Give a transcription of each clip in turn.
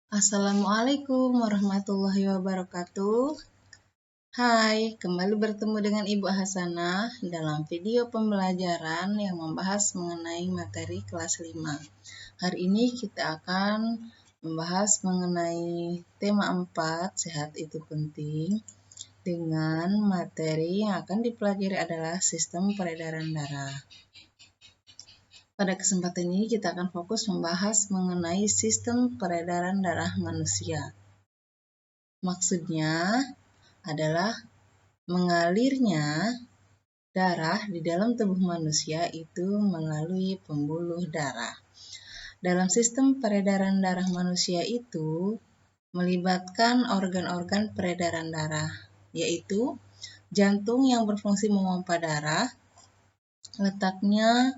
Assalamualaikum warahmatullahi wabarakatuh. Hai, kembali bertemu dengan Ibu Hasanah dalam video pembelajaran yang membahas mengenai materi kelas 5. Hari ini kita akan membahas mengenai tema 4, sehat itu penting, dengan materi yang akan dipelajari adalah sistem peredaran darah. Pada kesempatan ini kita akan fokus membahas mengenai sistem peredaran darah manusia. Maksudnya adalah mengalirnya darah di dalam tubuh manusia itu melalui pembuluh darah. Dalam sistem peredaran darah manusia itu melibatkan organ-organ peredaran darah, yaitu jantung yang berfungsi memompa darah. Letaknya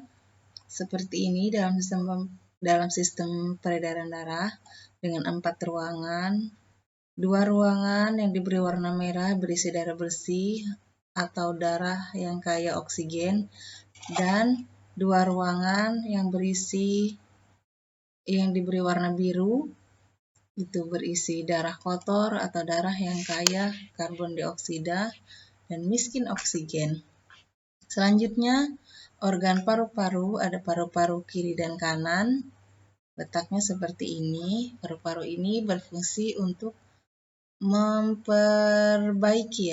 seperti ini dalam sistem peredaran darah dengan 4 ruangan. 2 ruangan yang diberi warna merah berisi darah bersih atau darah yang kaya oksigen, dan 2 ruangan yang diberi warna biru itu berisi darah kotor atau darah yang kaya karbon dioksida dan miskin oksigen. Selanjutnya, organ paru-paru, ada paru-paru kiri dan kanan. Letaknya seperti ini. Paru-paru ini berfungsi untuk memperbaiki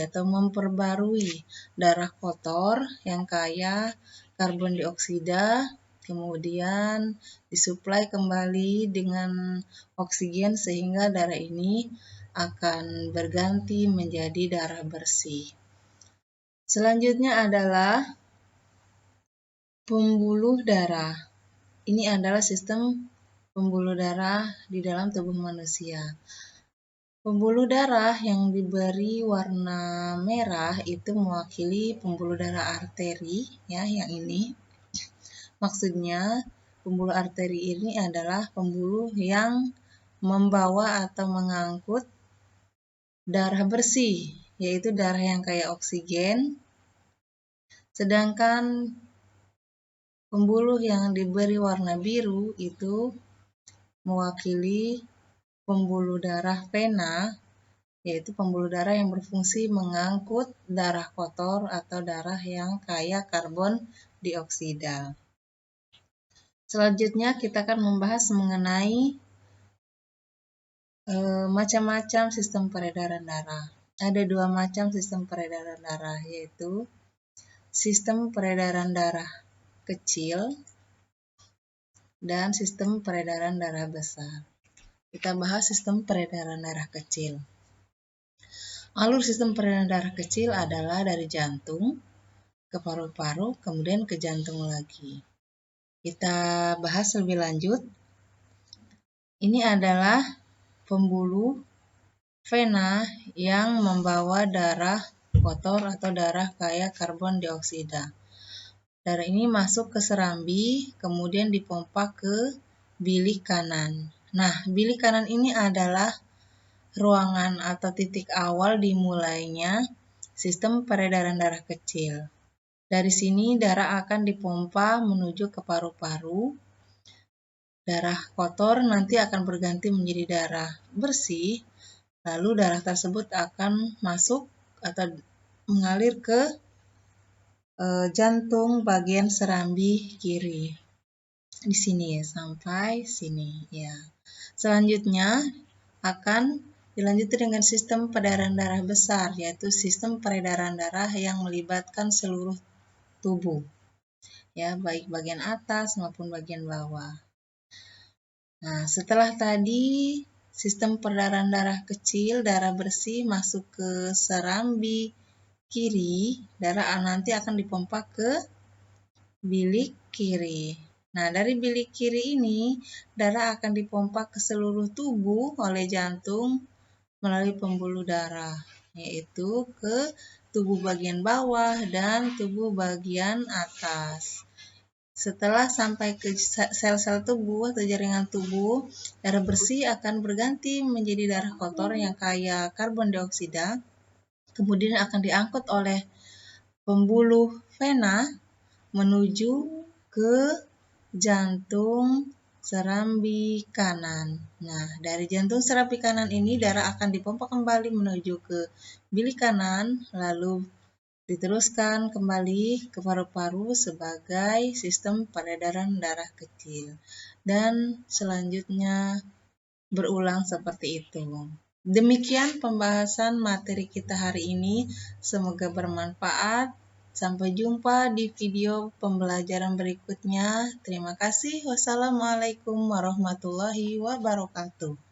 atau memperbarui darah kotor yang kaya karbon dioksida, kemudian disuplai kembali dengan oksigen sehingga darah ini akan berganti menjadi darah bersih. Selanjutnya adalah pembuluh darah. Ini adalah sistem pembuluh darah di dalam tubuh manusia. Pembuluh darah yang diberi warna merah itu mewakili pembuluh darah arteri, ya, yang ini. Maksudnya, pembuluh arteri ini adalah pembuluh yang membawa atau mengangkut darah bersih, yaitu darah yang kaya oksigen. Sedangkan pembuluh yang diberi warna biru itu mewakili pembuluh darah vena, yaitu pembuluh darah yang berfungsi mengangkut darah kotor atau darah yang kaya karbon dioksida. Selanjutnya kita akan membahas mengenai macam-macam sistem peredaran darah. Ada 2 macam sistem peredaran darah, yaitu sistem peredaran darah kecil dan sistem peredaran darah besar. Kita bahas sistem peredaran darah kecil. Alur sistem peredaran darah kecil adalah dari jantung ke paru-paru, kemudian ke jantung lagi. Kita bahas lebih lanjut. Ini adalah pembuluh vena yang membawa darah kotor atau darah kaya karbon dioksida. Darah ini masuk ke serambi, kemudian dipompa ke bilik kanan. Nah, bilik kanan ini adalah ruangan atau titik awal dimulainya sistem peredaran darah kecil. Dari sini darah akan dipompa menuju ke paru-paru. Darah kotor nanti akan berganti menjadi darah bersih, lalu darah tersebut akan masuk atau mengalir ke jantung bagian serambi kiri. Di sini ya, sampai sini ya. Selanjutnya akan dilanjuti dengan sistem peredaran darah besar, yaitu sistem peredaran darah yang melibatkan seluruh tubuh, ya, baik bagian atas maupun bagian bawah. Nah, setelah tadi sistem peredaran darah kecil, darah bersih masuk ke serambi kiri, darah nanti akan dipompa ke bilik kiri. Nah, dari bilik kiri ini, darah akan dipompa ke seluruh tubuh oleh jantung melalui pembuluh darah, yaitu ke tubuh bagian bawah dan tubuh bagian atas. Setelah sampai ke sel-sel tubuh atau jaringan tubuh, darah bersih akan berganti menjadi darah kotor yang kaya karbon dioksida, kemudian akan diangkut oleh pembuluh vena menuju ke jantung serambi kanan. Nah, dari jantung serambi kanan ini darah akan dipompa kembali menuju ke bilik kanan, lalu diteruskan kembali ke paru-paru sebagai sistem peredaran darah kecil. Dan selanjutnya berulang seperti itu. Demikian pembahasan materi kita hari ini. Semoga bermanfaat. Sampai jumpa di video pembelajaran berikutnya. Terima kasih. Wassalamualaikum warahmatullahi wabarakatuh.